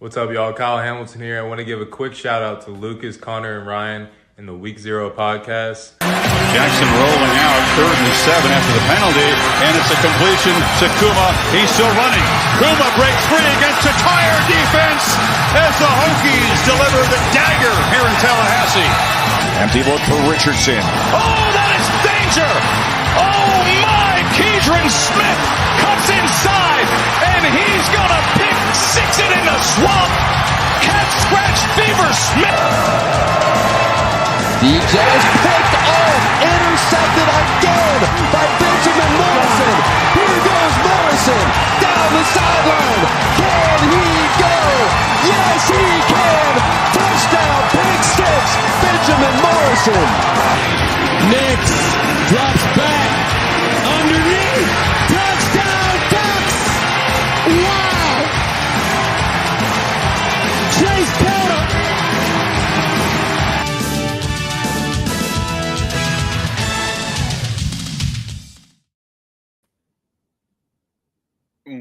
What's up, y'all? Kyle Hamilton here. I want to give a quick shout out to Lucas, Connor, and Ryan in the Week 0 podcast. Jackson rolling out, 3rd and 7 after the penalty, and it's a completion to Kuma. He's still running. Kuma breaks free against a tired defense as the Hokies deliver the dagger here in Tallahassee. Empty look for Richardson. Oh, that is danger! Oh my! Keidron Smith cuts inside, and he's gonna pick six it in the swamp. Cat scratch fever Smith. DJ is picked off, intercepted again by Benjamin Morrison. Here goes Morrison down the sideline. Can he go? Yes, he can. Touchdown, pick six, Benjamin Morrison. Nix drops back underneath. Touchdown, Ducks. Wow. Chase Porter.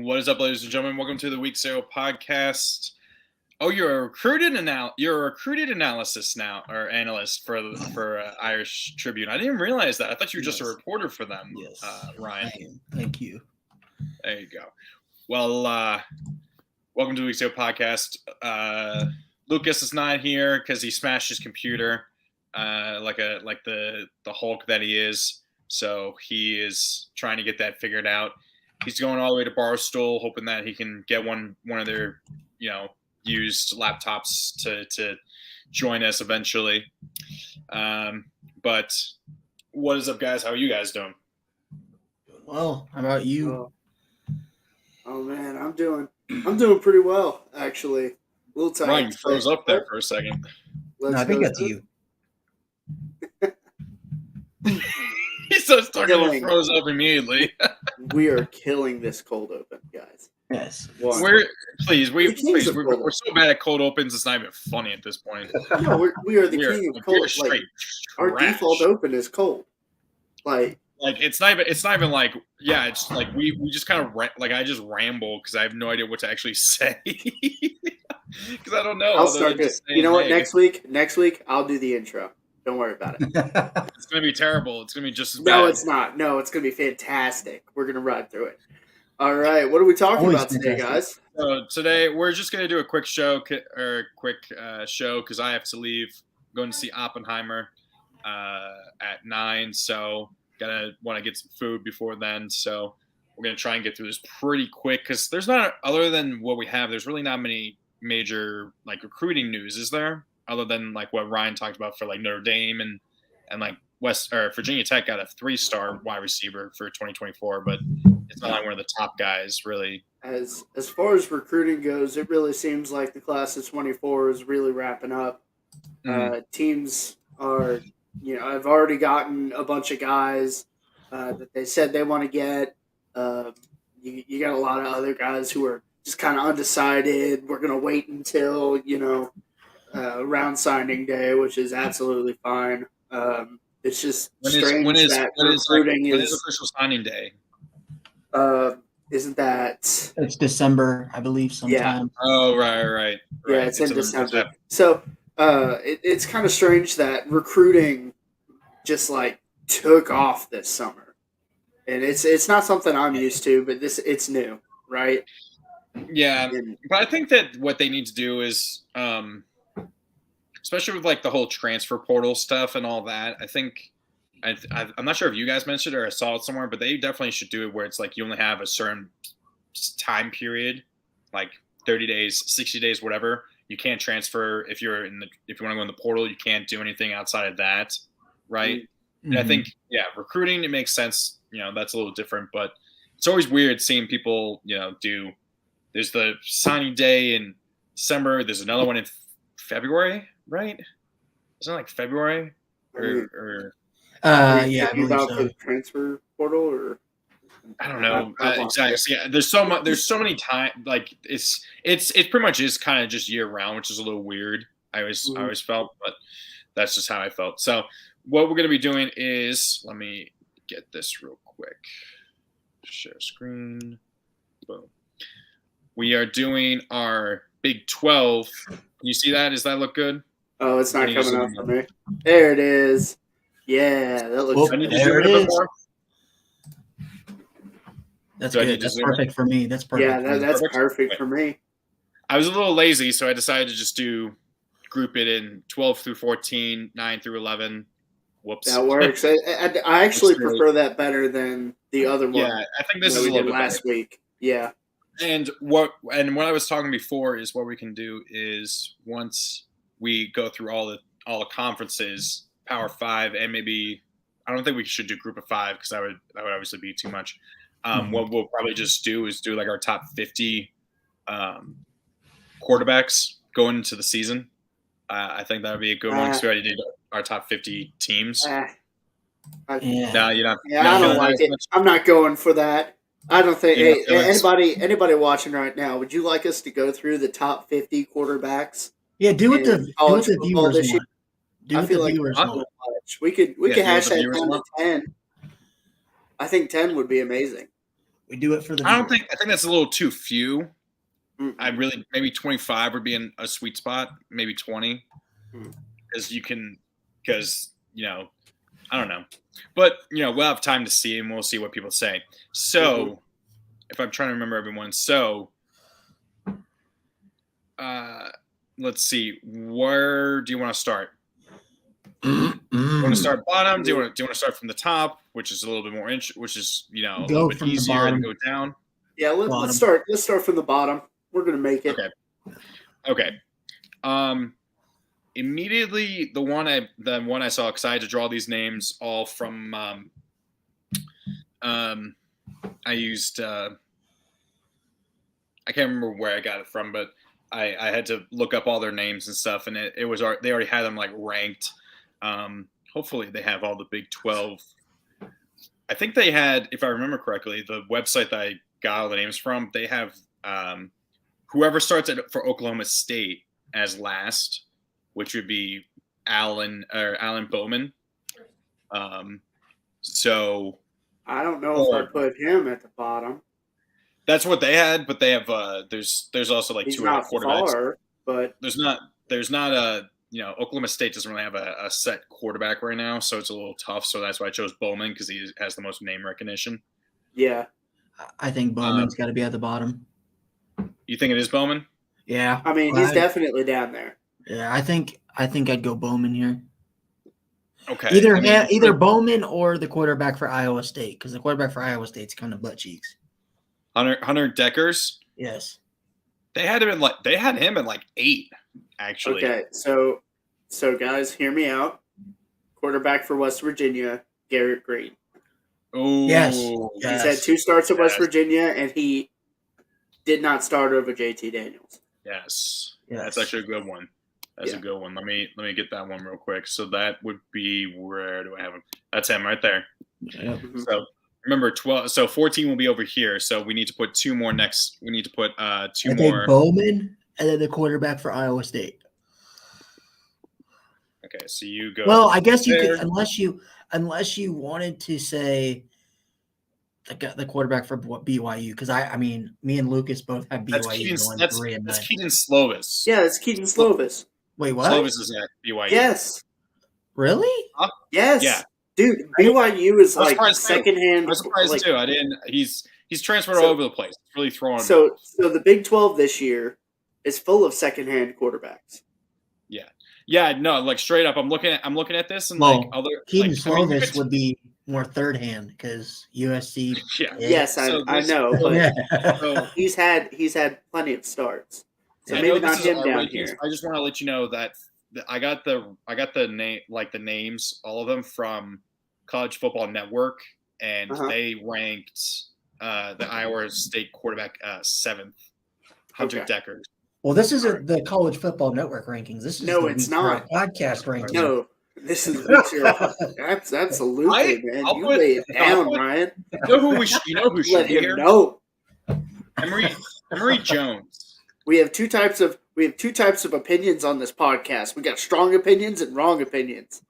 What is up, ladies and gentlemen? Welcome to the Week 0 podcast. Oh, you're a recruited analysis now, or analyst for Irish Tribune. I didn't realize that. I thought you were just a reporter for them. Yes, Ryan. I am. Thank you. There you go. Well, welcome to the Week 0 podcast. Lucas is not here because he smashed his computer, like the Hulk that he is. So he is trying to get that figured out. He's going all the way to Barstool, hoping that he can get one of their, used laptops to join us eventually. But what is up, guys? How are you guys doing? Well, how about you? Oh man, I'm doing pretty well, actually. A little tired. Ryan, you froze up there for a second. No, I think that's you. He starts talking and froze up immediately. We are killing this cold open, guys. Yes. We're so bad at cold opens, it's not even funny at this point. No, we are the king of cold. Like, our default open is cold. Like it's not even like, yeah, it's like we just kind of I just ramble because I have no idea what to actually say because I don't know. I'll start it. You know what? Next week I'll do the intro. Don't worry about it. It's gonna be terrible. It's gonna be just as bad. No, it's not. No, it's gonna be fantastic. We're gonna ride through it. All right, what are we talking about today, guys? So today we're just gonna do a quick show because I have to leave. I'm going to see Oppenheimer at 9, so want to get some food before then. So we're gonna try and get through this pretty quick because there's not, other than what we have, there's really not many major recruiting news, is there? Other than what Ryan talked about for Notre Dame and Virginia Tech got a 3-star wide receiver for 2024, but it's not one of the top guys really. As far as recruiting goes, it really seems like the class of 24 is really wrapping up. Mm-hmm. Teams are, I've already gotten a bunch of guys that they said they want to get. You got a lot of other guys who are just kind of undecided. We're going to wait until, around signing day, which is absolutely fine. It's just strange that recruiting is official signing day. Isn't that? It's December, I believe, sometime. Yeah. Oh, right. Yeah, it's in December. So it's kind of strange that recruiting just took off this summer, and it's not something I'm used to, but it's new, right? Yeah, but I think that what they need to do is, especially with the whole transfer portal stuff and all that, I think I'm not sure if you guys mentioned it or I saw it somewhere, but they definitely should do it where it's you only have a certain time period, 30 days, 60 days, whatever. You can't transfer if you want to go in the portal. You can't do anything outside of that, right? Mm-hmm. And I think recruiting, it makes sense. That's a little different, but it's always weird seeing people do. There's the signing day in December. There's another one in February, right? Isn't it February or? Yeah. About the transfer portal, or I don't know exactly. Yeah, there's so much. There's so many time. It's pretty much is kind of just year round, which is a little weird. I always felt, but that's just how I felt. So what we're gonna be doing is, let me get this real quick. Share screen. Boom. We are doing our Big 12. Can you see that? Does that look good? Oh, it's not Can you coming zoom up for me. There it is. Yeah, that looks Whoop, I need to there zoom it in a bit is. more. That's Do I need good. to That's zoom in? perfect for me. That's perfect. Yeah, for me. that's Perfect. perfect for me. I was a little lazy, so I decided to just group it in 12 through 14, 9 through 11. Whoops. That works. I actually That's great. prefer that better than the other one Yeah, I think this that is a we little did bit better. last week. Yeah. And what I was talking before is what we can do is once we go through all the conferences, Power 5, and maybe I don't think we should do Group of 5 because that would obviously be too much. What we'll probably just do is do like our top 50 quarterbacks going into the season. I think that would be a good one because we already did our top 50 teams. Yeah. No, you're not. Yeah, I don't like it. I'm not going for that. I don't think. You're Hey, not feeling anybody watching right now, would you like us to go through the top 50 quarterbacks? Yeah, do what in the college football viewers this year? want. Do I what feel the like viewers that's want. too much. We could do hash what the that viewers down to want. 10. I think 10 would be amazing. We do it for the. I viewers. think that's a little too few. Mm. I really maybe 25 would be in a sweet spot. Maybe 20, Hmm. because I don't know, but we'll have time to see and we'll see what people say. So, if I'm trying to remember everyone, let's see. Where do you want to start? Do you want to start bottom? Do you want to start from the top, which is a little bit more which is a little bit from the easier and bottom. go down? Yeah, Bottom. let's start. Let's start from the bottom. We're gonna make it. Okay. Immediately, the one I saw, because I had to draw these names all from. I used. I can't remember where I got it from, but I had to look up all their names and stuff, and it was they already had them like ranked. Hopefully, they have all the Big 12. I think they had, if I remember correctly, the website that I got all the names from. They have whoever starts for Oklahoma State as last, which would be Alan Bowman. So I don't know if I put him at the bottom. that's what they had, but they have there's also like He's two other not quarterbacks. far, but There's not a Oklahoma State doesn't really have a set quarterback right now, so it's a little tough. So that's why I chose Bowman because he has the most name recognition. yeah. I think Bowman's got to be at the bottom. You think it is Bowman? Yeah. I mean, he's definitely down there. Yeah, I think I'd go Bowman here. Okay. Either Bowman or the quarterback for Iowa State, because the quarterback for Iowa State's kind of butt cheeks. Hunter Deckers. Yes. They had him at like 8, actually. Okay, so guys, hear me out. Quarterback for West Virginia, Garrett Green. Ooh. Yes. He's had 2 starts at West Virginia, and he did not start over JT Daniels. Yes. Yes. That's actually a good one. That's a good one. Let me get that one real quick. So that would be, where do I have him? That's him right there. Yep. So remember 12. So 14 will be over here. So we need to put 2 more next. We need to put 2 I more. think Bowman and then the quarterback for Iowa State. Okay, so you go. Well, I guess you there. could, unless you wanted to say the quarterback for BYU, because I mean, me and Lucas both have BYU going 3-9. That's Keaton Slovis. Yeah, it's Keaton Slovis. Wait, what? Slovis is at BYU. Yes. Really? Yes. Yeah. Dude, BYU is I was like surprised too. secondhand. I was surprised like, too. I didn't. He's transferred So- all over the place. Really throwing. So the Big 12 this year is full of secondhand quarterbacks. Yeah, no, like straight up. I'm looking at this and Well, like other. Keaton like, I mean, Slovis would be more third hand because USC. Yeah. Yes, So I this- know, but Yeah. So, he's had plenty of starts. So I maybe know this not is him our down rankings. here. I just want to let you know that I got the name, like the names, all of them from College Football Network, and they ranked the Iowa State quarterback 7th, Hunter Okay. Deckers. Well, this isn't the College Football Network rankings. This is No, the it's Week Zero not. podcast rankings. No, this is Week 0. Absolutely, man. I'll You put- lay it I'll down, put- Ryan. You know who should Let be him here? know. Emery Jones. We have two types of opinions on this podcast. We got strong opinions and wrong opinions.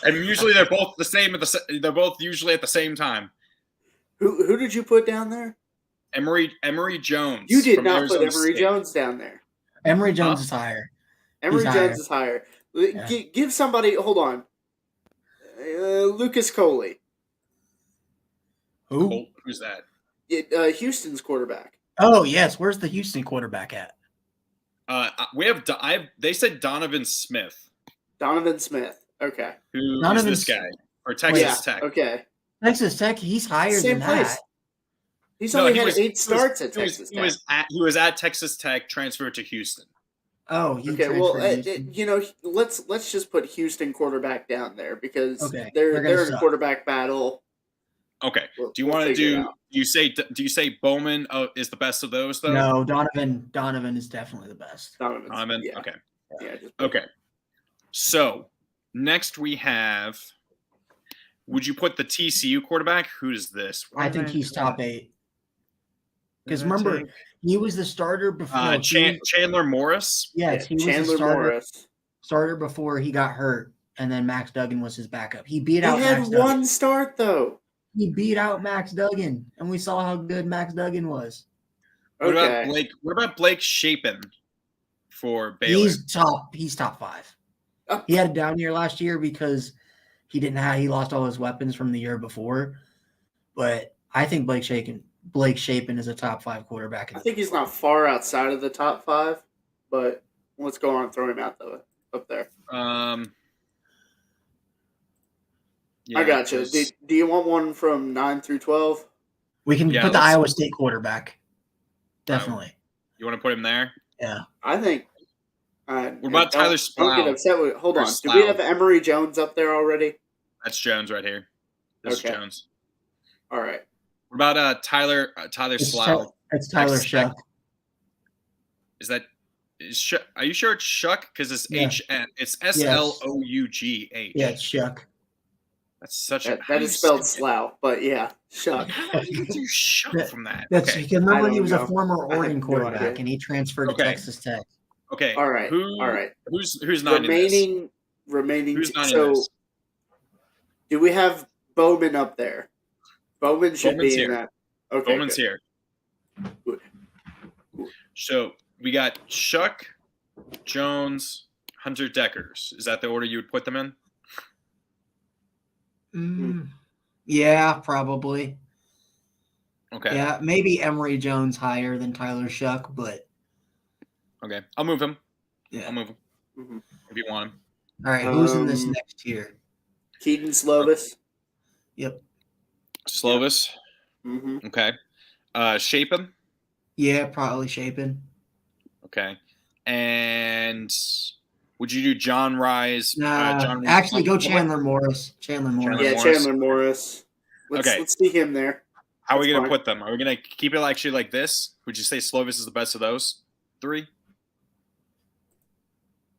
And usually they're both the same they're both usually at the same time. Who did you put down there? Emory Jones. You did from not put Arizona Emory State. Jones down there. Emory Jones Huh? is higher. Emory He's Jones higher. is higher. Yeah. Give somebody. Hold on. Lucas Coley, Who? Who's that? Houston's quarterback. Oh yes, where's the Houston quarterback at? We have. They said Donovan Smith. Donovan Smith. Okay. Who is Donovan this guy? Or Texas Yeah. Tech? Okay. Texas Tech, he's higher Same than place. that. He's No, only he had was- 8 starts at Texas He Tech. was at Texas Tech, transferred to Houston. Oh, he Okay, well, transferred to Houston. let's just put Houston quarterback down there because Okay, they're they're gonna in a suck. quarterback battle. Okay. We'll- Do you we'll want to figure it do? out. Do you say Bowman is the best of those though? No, Donovan is definitely the best. Donovan's- Donovan. Yeah, Okay. yeah. Just Okay. So next we have. Would you put the TCU quarterback? Who is this? I think he's top 8. Because remember, he was the starter before. no, he was- Chandler Morris. yes, he was the Chandler starter Morris. before he got hurt, and then Max Duggan was his backup. He beat They out had Max one Duggan. start though. He beat out Max Duggan, and we saw how good Max Duggan was. What Okay. about Blake? What about Blake Shapen for Baylor? He's top 5. Oh. He had a down year last year because he lost all his weapons from the year before. But I think Blake Shapen is a top 5 quarterback. I think he's not far outside of the top 5, but let's go on and throw him out up there. Yeah, I got you. 'cause- Do you want one from 9 through 12? We can Yeah, put the let's- Iowa State quarterback. Definitely. You want to put him there? Yeah. I think. What about Tyler Don't get Splau? upset with. Hold Or on. Do we Splau. have Emory Jones up there already? That's Jones right here. This Okay. is Jones. All right. What about Tyler It's, Slough? it's Tyler Texas Tech. Shuck. Are you sure it's Shuck? Because it's Yeah. it's SLOUGH. Yeah, it's Shuck. That's such a That how do is you spelled say it? Slough, but yeah, Shuck. How do you do Shuck That- from that? That's Okay. because remember I he don't was know. a former I have Oregon no quarterback idea. and he transferred Okay. to Texas Tech. Okay. All right. Who? All right. Who's not in this? Remaining. Who's not in So, this? do we have Bowman up there? Bowman should Bowman's be in here. that. Okay. Bowman's good. here. Good. So we got Shuck, Jones, Hunter Deckers. Is that the order you would put them in? Yeah, probably. Okay. Yeah, maybe Emory Jones higher than Tyler Shuck, but Okay. I'll move him. yeah. I'll move him Mhm. if you want him. All right, who's in this Um, next tier? Keaton Slovis. Yep. Slovis. Mm-hmm. Okay. Shapen. Yeah, probably Shapen. Okay. And would you do John Rise? Nah, actually, go Chandler Morris. Chandler Morris. Yeah, Morris. Chandler Morris. Okay. Let's see him there. How are we That's going to fine. put them? Are we going to keep it actually like this? Would you say Slovis is the best of those 3?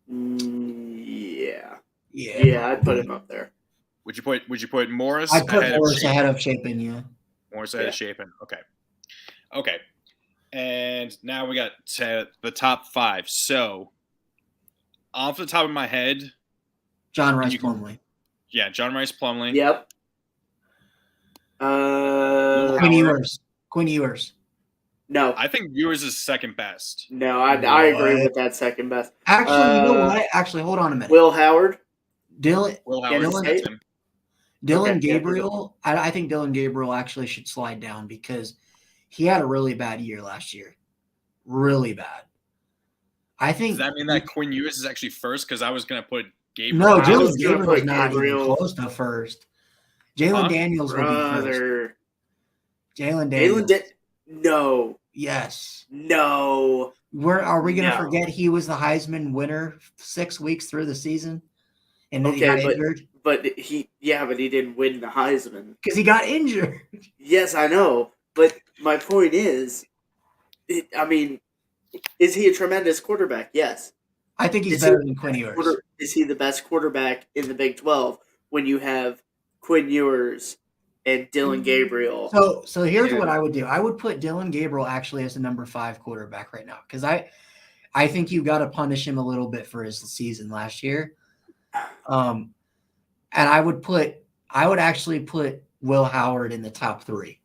Yeah. Yeah. Yeah, I'd put him up there. Would you put Morris I'd put ahead Morris of Shapen? ahead of Shapen, yeah. Morris ahead of Yeah. Shapen. Okay. Okay. And now we got to the top 5. So off the top of my head, John Rice You can- Plumlee. yeah, John Rice Plumlee. Yep. Quinn Ewers. Quinn Ewers. No. I think Ewers is second best. No, I agree What? with that second best. Actually, you know Uh, what? Actually, hold on a minute. Will Howard. Dylan Will Yeah, Howard. Dylan- That's him. Dylan Okay, yeah, Gabriel, I think Dylan Gabriel actually should slide down because he had a really bad year last year. Really bad. I think Does that mean that Quinn Ewers is actually first? Because I was going to put Gabriel. no, I Dylan was gonna Gabriel's put not even Gabriel- close to first. Jalen Huh? Daniels would be first. Brother. Jalen Daniels. No. Yes. No. Are we going to No. forget he was the Heisman winner 6 weeks through the season? And then he Okay, got but- injured? But he didn't win the Heisman. Because he got injured. Yes, I know. But my point is, is he a tremendous quarterback? Yes. I think he's Is better he- than Quinn Ewers. Is he the best quarterback in the Big 12 when you have Quinn Ewers and Dylan Gabriel? So here's Yeah. what I would do. I would put Dylan Gabriel actually as the number 5 quarterback right now because I think you got to punish him a little bit for his season last year. And I would actually put Will Howard in the top 3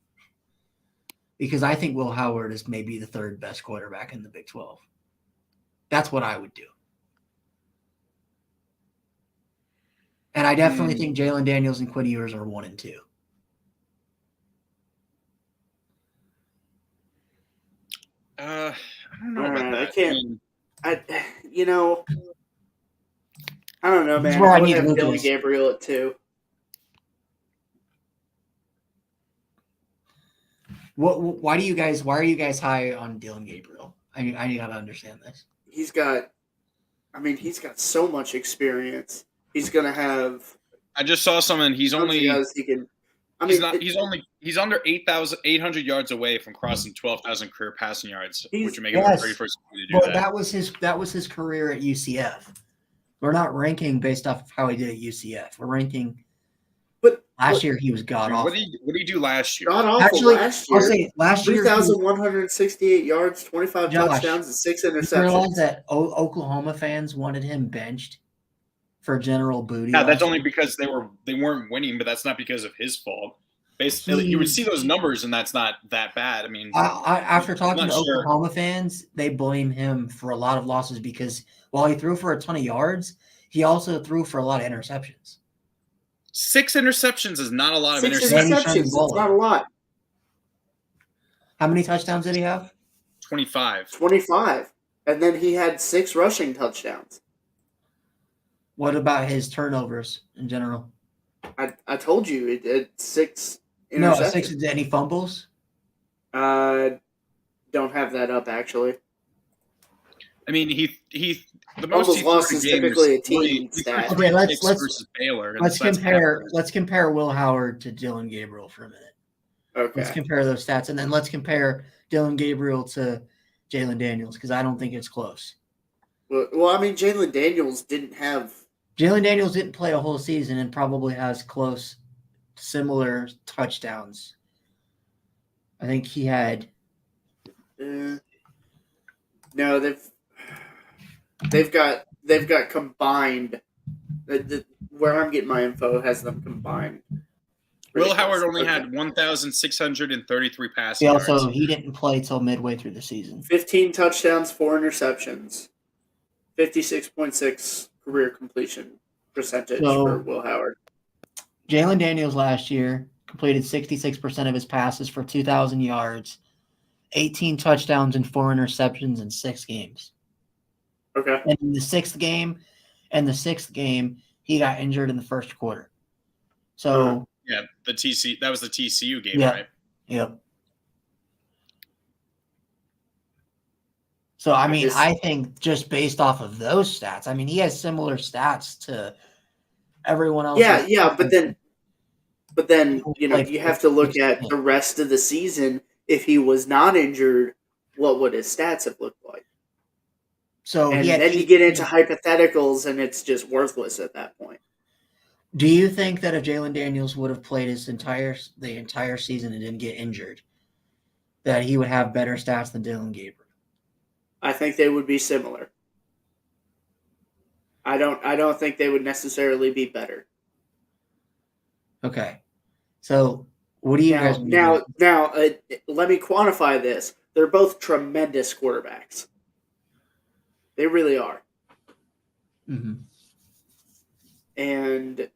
because I think Will Howard is maybe the third best quarterback in the Big 12. That's what I would do. And I definitely think Jalen Daniels and Quinn Ewers are 1 and 2. I don't know about that. I can't. I don't know, This is man. where I I would need have Lucas. Dylan Gabriel at 2. Why are you guys high on Dylan Gabriel? I gotta understand this. He's got so much experience. He's gonna have. I just saw someone. He's only. He can. He's under 8,800 yards away from crossing 12,000 career passing yards, which would make him the Yes. 31st to do But that. that was his career at UCF. We're not ranking based off of how he did at UCF. We're ranking. But Last year he was god awful. What did he do last year? God awful Actually, last I'll year. say last year. 3,168 yards, 25 Josh, touchdowns, and 6 You realize interceptions. that Oklahoma fans wanted him benched for general booty. Yeah, that's last only year? because they weren't winning, but that's not because of his fault. Basically, you would see those numbers, and that's not that bad. I mean, After talking I'm to not sure. Oklahoma fans, they blame him for a lot of losses because while he threw for a ton of yards, he also threw for a lot of interceptions. 6 interceptions is not a lot of 6 interceptions. interceptions. It's not a lot. How many touchdowns did he have? 25. 25. And then he had 6 rushing touchdowns. What about his turnovers in general? I told you it's 6 No, interceptions. 6. Any fumbles? Don't have that up actually. I mean, he the most Fumbles he lost threw is in games typically a was team 40 stat. Okay, let's versus Baylor. and let's that's compare half. let's compare Will Howard to Dylan Gabriel for a minute. Let's Okay. compare those stats, and then let's compare Dylan Gabriel to Jalen Daniels because I don't think it's close. Well, I mean, Jalen Daniels didn't have. Jalen Daniels didn't play a whole season and probably has close, similar touchdowns. I think he had. No, they've got combined. Where I'm getting my info has them combined. Will Howard only Okay. had 1,633 passing He also yards. he didn't play till midway through the season. 15 touchdowns, 4 interceptions, 56.6 career completion percentage So- for Will Howard. Jalen Daniels last year completed 66% of his passes for 2,000 yards, 18 touchdowns and 4 interceptions in 6 games. Okay. And in the sixth game, he got injured in the first quarter. So, Yeah, that was the TCU game, Yeah. right? yep. So, I mean, Just- I think just based off of those stats, I mean, he has similar stats to everyone else. Yeah, but then Like, you have to look at the rest of the season. If he was not injured, what would his stats have looked like? So And he had then you get into hypotheticals, and it's just worthless at that point. Do you think that if Jalen Daniels would have played the entire season and didn't get injured, that he would have better stats than Dylan Gabriel? I think they would be similar. I don't think they would necessarily be better. Okay. So what do you guys Now, let me quantify this. They're both tremendous quarterbacks. They really are. Mm-hmm. And,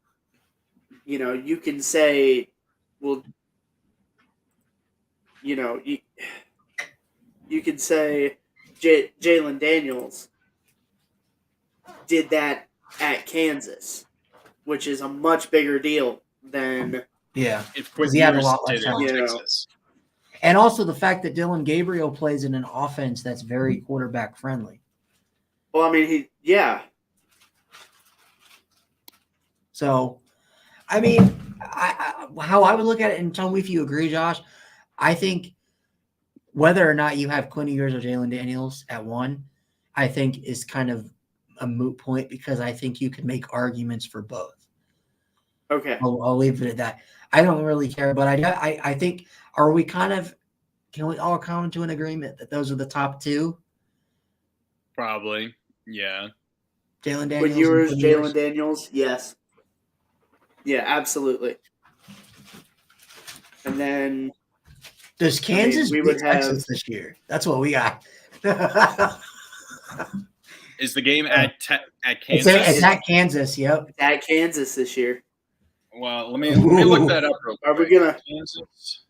you can say, well, you can say Jalen Daniels did that at Kansas, which is a much bigger deal than Yeah. If Quinn he had a Ewers lot less did it in talent. Texas. And also the fact that Dylan Gabriel plays in an offense that's very quarterback friendly. well, I mean, So, I mean, how I would look at it, and tell me if you agree, Josh, I think whether or not you have Quinn Ewers or Jalen Daniels at 1, I think is kind of a moot point because I think you can make arguments for both. okay. I'll leave it at that. I don't really care, but I think, can we all come to an agreement that those are the top 2? Probably. Yeah. Jalen Daniels. With Ewers, and Quinn Ewers? Jalen Daniels, yes. Yeah, absolutely. And then Does Kansas we beat would have- Texas this year? That's what we got. Is the game at It's Kansas? at Kansas. Yep. It's at Kansas this year. Well, let me look that up real quick. Are we gonna- Kansas?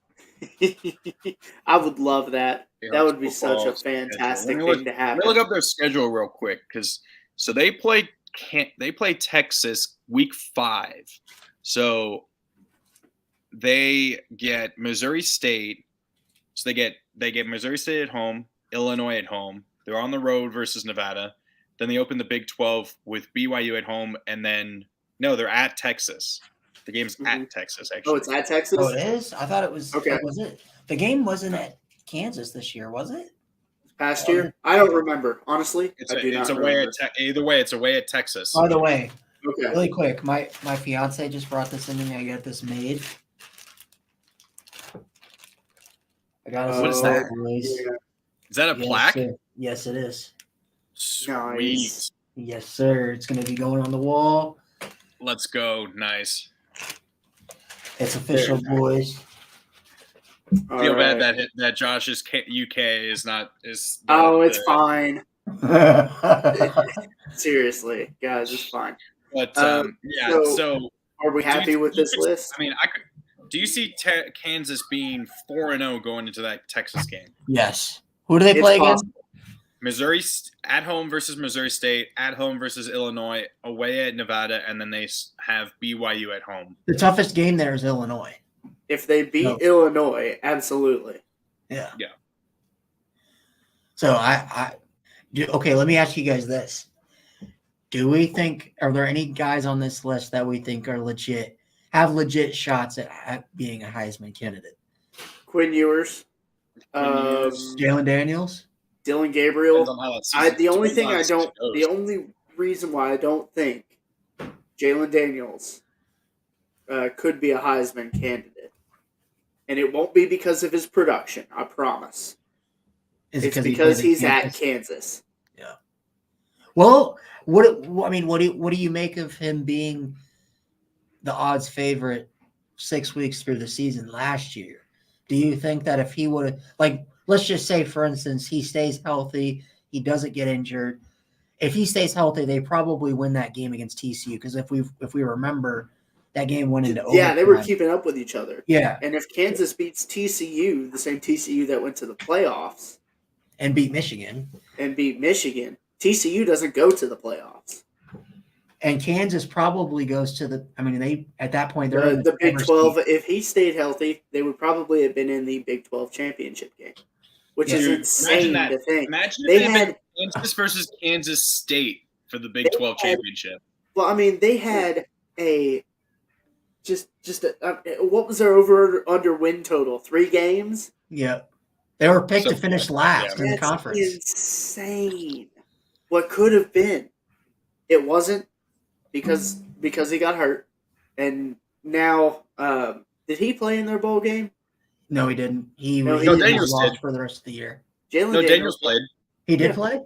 I would love that. That would be such a Football fantastic schedule. thing to Let happen. me look up their schedule real quick because they play Texas week 5. So they get Missouri State. So they get Missouri State at home, Illinois at home. They're on the road versus Nevada. Then they open the Big 12 with BYU at home, and then they're at Texas. The game's at Texas, actually. Oh, it's at Texas? Oh, it is. I thought it was. Okay. Was it? The game wasn't at Kansas this year, was it? Past year? I don't remember. Honestly, It's I do not away remember. either way. It's away at Texas. By the way, Okay. really quick, my fiance just brought this in to me. I got this made. I got us What is some that? boys. Yeah. Is that a Yes, plaque? sir. Yes, it is. Sweet. Nice. Yes, sir. It's going to be going on the wall. Let's go. Nice. It's official, boys. All Feel right. bad that Josh's UK is not is. Oh, it's fine. Seriously, guys, it's fine. But so- so Are we happy with this list? I mean, do you see Kansas being 4-0 going into that Texas game? Yes. Who do they It's play again? possible. Missouri at home versus Missouri State, at home versus Illinois, away at Nevada, and then they have BYU at home. The toughest game there is Illinois. If they beat No. Illinois, absolutely. Yeah. Yeah. So okay, let me ask you guys this. Do we think, are there any guys on this list that we think are have legit shots at being a Heisman candidate? Quinn Ewers, Jalen Daniels? Dylan Depends Gabriel. on how that season- The only depends thing on how I the season don't, goes. the only reason why I don't think Jalen Daniels could be a Heisman candidate, and it won't be because of his production. I promise. Is it It's 'cause he because played he's at Kansas? Kansas. Well, what do you make of him being the odds favorite 6 weeks through the season last year? Do you think that if he would have, let's just say, for instance, he stays healthy, he doesn't get injured. If he stays healthy, they probably win that game against TCU because if we remember, that game went into overtime. Yeah, they were keeping up with each other. Yeah, And if Kansas beats TCU, the same TCU that went to the playoffs and beat Michigan. and beat Michigan, TCU doesn't go to the playoffs. And Kansas probably goes to they at that point they're in The Big driver's 12, seat. if he stayed healthy, they would probably have been in the Big 12 championship game, which is Dude, insane imagine to think. Imagine They if they had had- Kansas versus Kansas State for the Big 12 championship. Well, I mean, they had what was their over under win total? 3 games? Yeah. They were picked So- to finish last in the That's conference. insane. What could have been? It wasn't because he got hurt, and now did he play in their bowl game? No, he didn't. He No, was Daniels lost did. for the rest of the year. Jalen No, Daniels played. He did Yeah. play?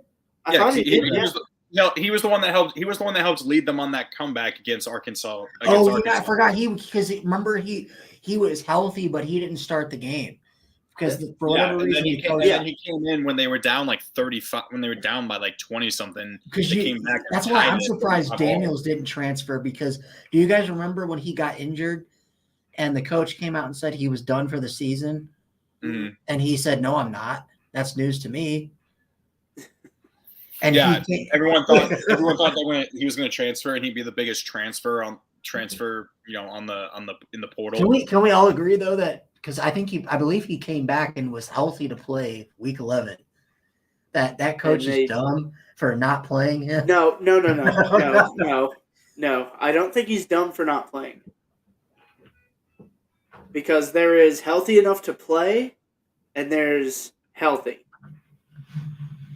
I thought he did. He was the one that helped. He was the one that helped lead them on that comeback against Arkansas. I forgot remember he was healthy, but he didn't start the game because for Yeah, whatever and reason then, the coach. then he came in when they were down like 35. When they were down by like 20 something. Because They came back. and that's why tied I'm it. surprised Daniels didn't transfer. Because do you guys remember when he got injured and the coach came out and said he was done for the season? Mhm. And he said, "No, I'm not. That's news to me." And Yeah, he came, everyone thought that he was going to transfer and he'd be the biggest transfer on in the portal. can we all agree though that because I believe he came back and was healthy to play week 11. That coach And they- is dumb for not playing him. No. I don't think he's dumb for not playing. Because there is healthy enough to play, and there's healthy.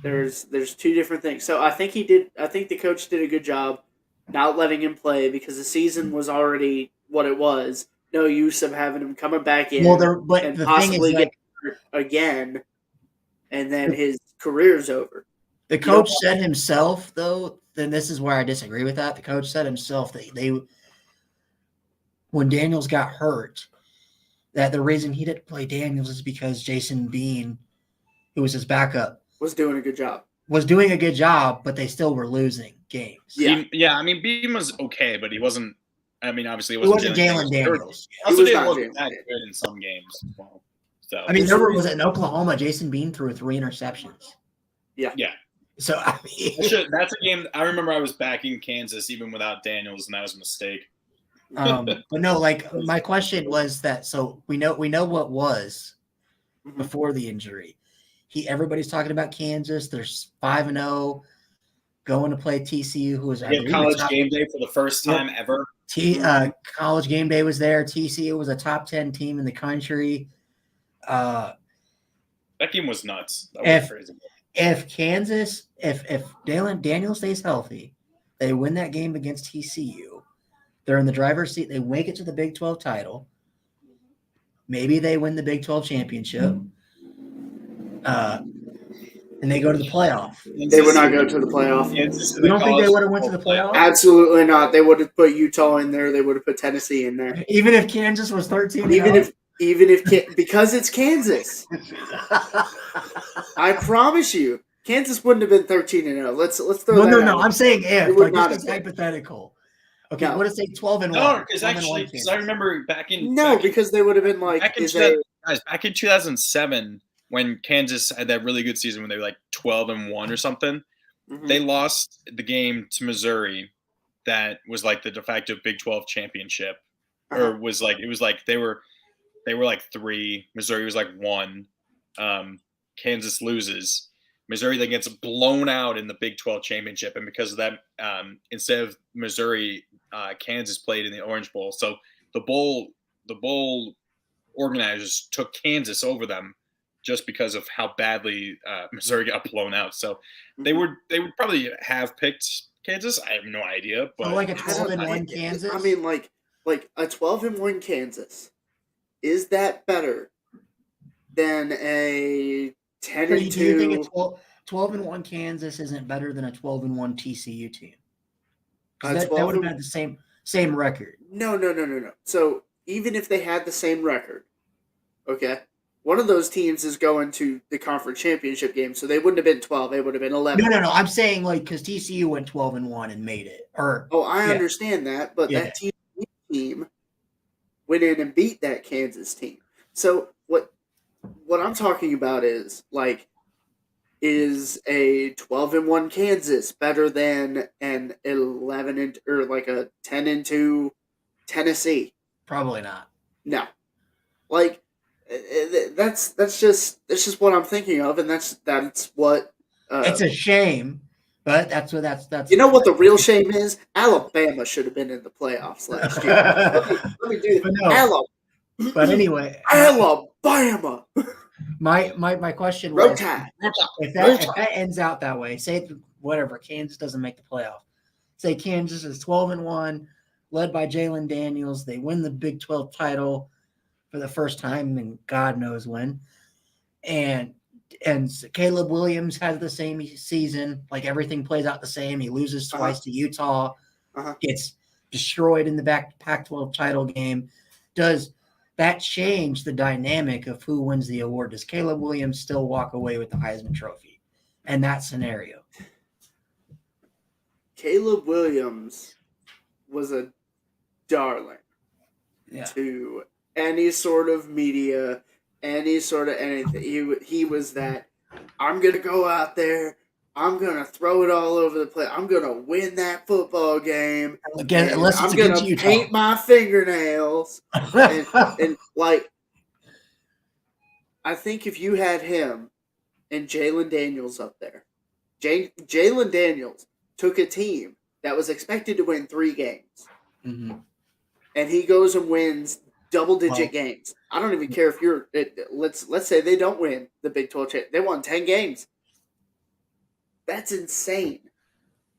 There's 2 different things. So I think the coach did a good job not letting him play because the season was already what it was. No use of having him coming back in But and the thing is, possibly like, get hurt again, and then his career's over. the coach said himself, though, then this is where I disagree with that. The coach said himself that when Daniels got hurt, that the reason he didn't play Daniels is because Jason Bean, who was his backup, Was doing a good job. was doing a good job, but they still were losing games. Yeah. I mean, Beam was okay, but he wasn't. I mean, obviously, It wasn't Jalen Daniels. Also, was he not wasn't Jalen that Daniels. good in some games. Well, so I mean, there was in Oklahoma, Jason Bean threw 3 interceptions. yeah. So I mean, That's a game. I remember I was backing Kansas even without Daniels, and that was a mistake. but no, like my question was that. So we know what was Mhm. before the injury. Everybody's talking about Kansas. They're 5-0, going to play TCU, who was We had college game day for the first time ever. College game day was there. TCU was a top 10 team in the country. That game was nuts. That was crazy. If Kansas, if Daniel stays healthy, they win that game against TCU. They're in the driver's seat. They make it to the Big 12 title. Maybe they win the Big 12 championship. And they go to the playoff. They would not go to the playoff. You don't think they would have went to the playoff? Absolutely not. They would have put Utah in there. They would have put Tennessee in there. Even if Kansas was 13. Even if because it's Kansas. I promise you, Kansas wouldn't have been 13-0. Let's throw that. No. I'm saying if. It would Like, not this is have been. hypothetical. Okay, No. what is it? 12-1. No, because actually, because I remember back in because they would have been like back in 2007 when Kansas had that really good season when they were like 12-1 or something. Mhm. They lost the game to Missouri. That was like the de facto Big 12 championship, or was like it was like they were like 3. Missouri was like 1. Kansas loses. Missouri then gets blown out in the Big 12 championship, and because of that, instead of Missouri, Kansas played in the Orange Bowl. So the bowl organizers took Kansas over them just because of how badly Missouri got blown out. So they would probably have picked Kansas. I have no idea, but like a 12-1 Kansas. I mean, like a 12-1 Kansas. Is that better than a 10-2? Do you think a 12-1 Kansas isn't better than a 12-1 TCU team? That would have had the same record. No. So even if they had the same record, okay, one of those teams is going to the conference championship game, so they wouldn't have been 12; they would have been 11. No. I'm saying like because TCU went 12-1 and made it. I understand that, but that team went in and beat that Kansas team. So what I'm talking about is like, is a 12-1 Kansas better than an 11 or like a 10-2 Tennessee? Probably not. No, like that's just what I'm thinking of, and that's what. It's a shame, but that's. You know what the real shame is? Alabama should have been in the playoffs last year. let me do that. But anyway, Alabama. My question was, Road if that ends out that way, say whatever, Kansas doesn't make the playoff. Say Kansas is 12-1, led by Jalen Daniels. They win the Big 12 title for the first time in God knows when, and Caleb Williams has the same season. Like everything plays out the same. He loses twice to Utah, gets destroyed in the Pac-12 title game. Does that change the dynamic of who wins the award? Does Caleb Williams still walk away with the Heisman Trophy in that scenario? Caleb Williams was a darling to any sort of media, any sort of anything. He was that, I'm going to go out there, I'm going to throw it all over the place, I'm going to win that football game. Again, unless I'm going to paint my fingernails. and like, I think if you had him and Jalen Daniels up there, Jalen Daniels took a team that was expected to win 3 games, and he goes and wins double-digit games. I don't even care if you're. Let's say they don't win the Big 12. They won 10 games. That's insane.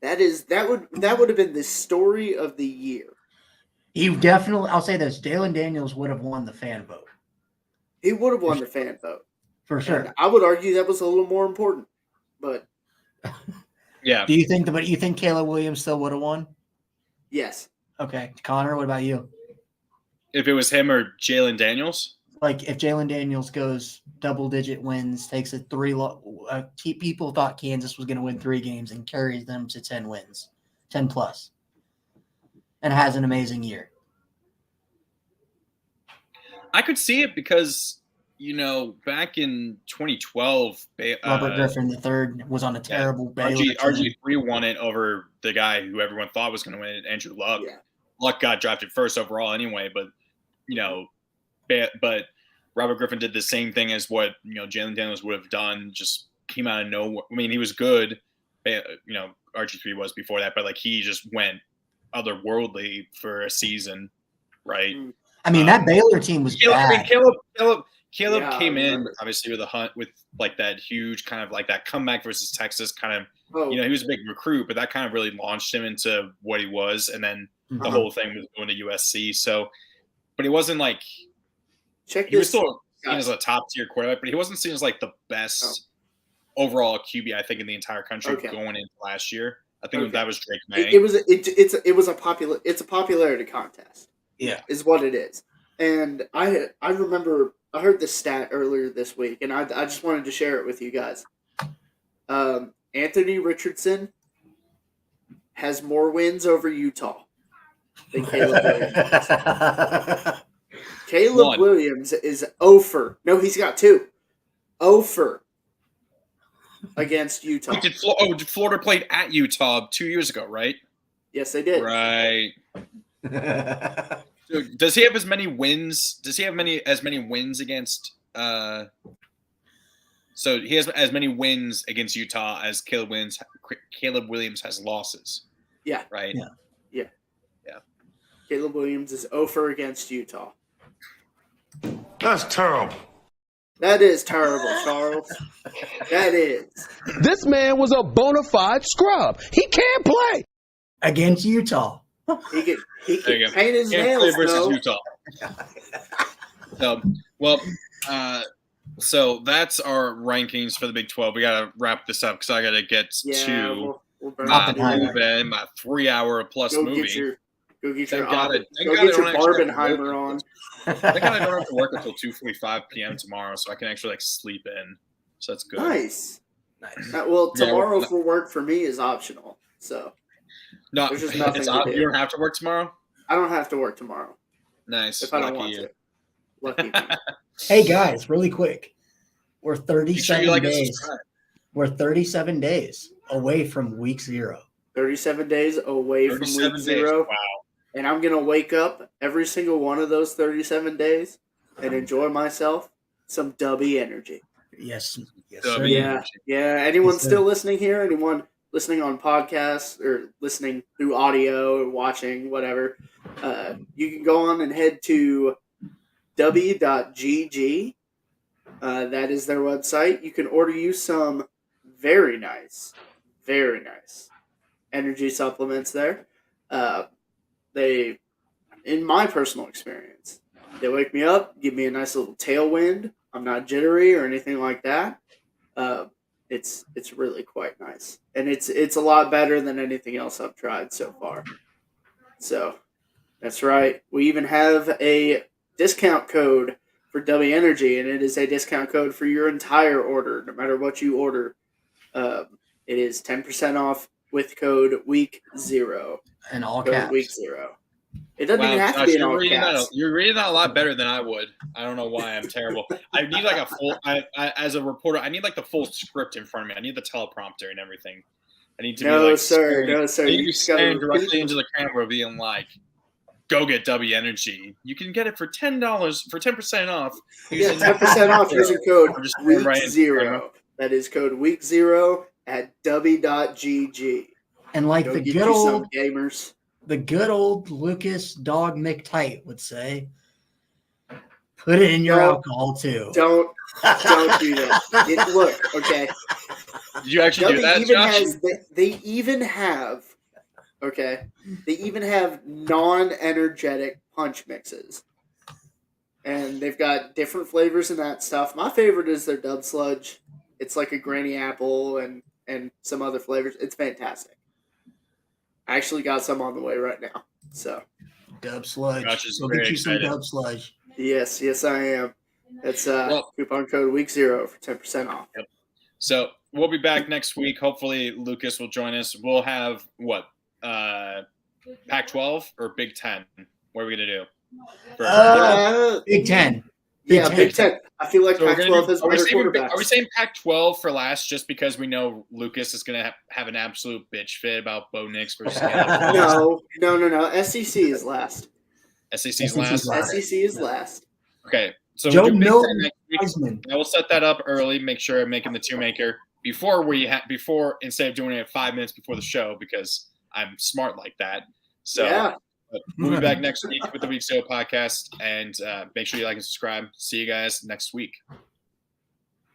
That would have been the story of the year. He definitely. I'll say this: Jalen Daniels would have won the fan vote. He would have won the fan vote for sure. And I would argue that was a little more important, but. Yeah. Do you think? But you think Caleb Williams still would have won? Yes. Okay, Connor. What about you? If it was him or Jalen Daniels? Like if Jalen Daniels goes double-digit wins, takes it people thought Kansas was going to win 3 games and carries them to 10 wins, 10 plus, and has an amazing year. I could see it because, back in 2012, Robert Griffin III was on a terrible Baylor team. RG3 won it over the guy who everyone thought was going to win it, Andrew Luck. Yeah. Luck got drafted first overall anyway, but but Robert Griffin did the same thing as what Jalen Daniels would have done. Just came out of nowhere. I mean, he was good. RG3 was before that, but like he just went otherworldly for a season, right? I mean, that Baylor team was bad. Caleb came in obviously with a hunt with like that huge kind of like that comeback versus Texas kind of. He was a big recruit, but that kind of really launched him into what he was, and then the whole thing was going to USC. So, but he wasn't like he was still seen as a top tier quarterback, but he wasn't seen as like the best overall QB I think in the entire country going into last year. I think that was Drake May. It's a popularity contest. Yeah, is what it is. And I remember I heard this stat earlier this week, and I just wanted to share it with you guys. Anthony Richardson has more wins over Utah than Caleb Williams. Caleb Williams is 0-for. No, he's got 2. 0-for against Utah. Florida played at Utah 2 years ago, right? Yes, they did. Right. So does he have as many wins? Does he have as many wins against? So he has as many wins against Utah as Caleb Williams has losses. Yeah. Right. Yeah. Caleb Williams is 0-for against Utah. That's terrible. That is terrible, Charles. That is. This man was a bona fide scrub. He can't play against Utah. He can paint his nails versus Utah. So that's our rankings for the Big 12. We got to wrap this up because I got to get to my 3-hour plus movie. Go get your Barbenheimer on. Thank God I don't have to work until 2:45 p.m. tomorrow, so I can actually sleep in. So that's good. Nice. Tomorrow for work for me is optional. So no, there's just nothing to do. You don't have to work tomorrow? I don't have to work tomorrow. Nice. If I don't want to. Lucky me. Hey guys, really quick. We're 37 days. We're 37 days away from week 0. 37 days away from week 0. Wow. And I'm going to wake up every single one of those 37 days and enjoy myself some Dubby energy. Yes, sir. Yeah. Anyone still listening here? Anyone listening on podcasts or listening through audio or watching, whatever, you can go on and head to w.gg. That is their website. You can order you some very nice energy supplements there. They, in my personal experience, they wake me up, give me a nice little tailwind. I'm not jittery or anything like that. It's really quite nice, and it's a lot better than anything else I've tried so far. So that's right. We even have a discount code for W Energy, and it is a discount code for your entire order, no matter what you order. It is 10% off with code week0. And all caps. Week0. It doesn't even have to be in all caps. You're reading that a lot better than I would. I don't know why I'm terrible. I need like a full. As a reporter, I need like the full script in front of me. I need the teleprompter and everything. I need to be like, no, sir. You staring directly into the camera, being like, "Go get W Energy. You can get it for $10 for 10% off." Yeah, 10% off using code week0. That is code week0 at w.gg. And like the good old gamers. The good old Lucas Dog McTight would say, put it in your alcohol too. Don't do that. Look, okay. Did you actually do that, Josh? They even have non-energetic punch mixes. And they've got different flavors in that stuff. My favorite is their Dub Sludge. It's like a granny apple and some other flavors. It's fantastic. I actually got some on the way right now. So Dub Sludge. Josh is Go very get you some excited. Dub Sludge. Yes, I am. It's Well- coupon code week 0 for 10% off. So we'll be back next week. Hopefully Lucas will join us. We'll have what? Pac-12 or Big Ten? What are we gonna do? Big Ten. Yeah, Big Big Ten. I feel like So we're gonna Pac-12 do- has are, we better saving, quarterbacks. are we saying Pac-12 for last just because we know Lucas is gonna have an absolute bitch fit about Bo Nix versus No. SEC is last. SEC's last? SEC is last. Okay, so Joe we'll do Big Ten Milton. next week. Heisman. I will set that up early. Make sure I'm making the two maker before instead of doing it 5 minutes before the show because I'm smart like that. So Yeah. but we'll be back next week with the Week 0 podcast, and make sure you like and subscribe. See you guys next week.